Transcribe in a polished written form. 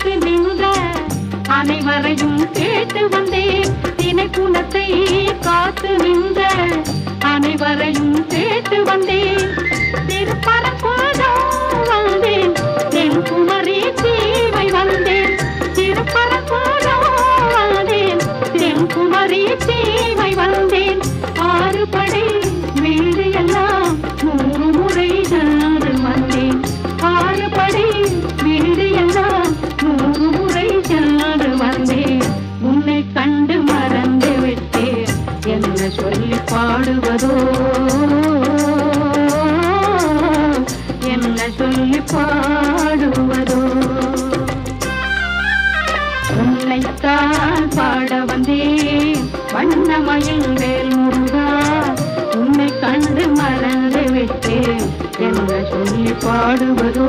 காத்து நின்ற அனைவரையும் கேட்டு வந்தேன். தினைக்குணத்தை காத்து நின்ற அனைவரையும் கேட்டு வந்தேன். திருப்பரங்குன்றம் வந்தேன், தென்குமரி தீவை வந்தேன். திருப்பரங்குன்றம் வந்தேன், தென்குமரி தீவை வந்தேன். ஆறுபடை வீடு எல்லாம் 100 முறை சென்று வந்தேன். ஆறுபடை வீடு எல்லாம் 100 முறை சென்று வந்தேன். உன்னை கண்டு மறந்து விட்டேன், என்ன சொல்லி பாடுவதோ, என்ன சொல்லி பாடுவதோ. உன்னைத்தான் பாட வந்தேன் வண்ணமயில் வேல் முருகா. உன்னை கண்டு மறந்து விட்டேன், என்ன சொல்லி பாடுவதோ.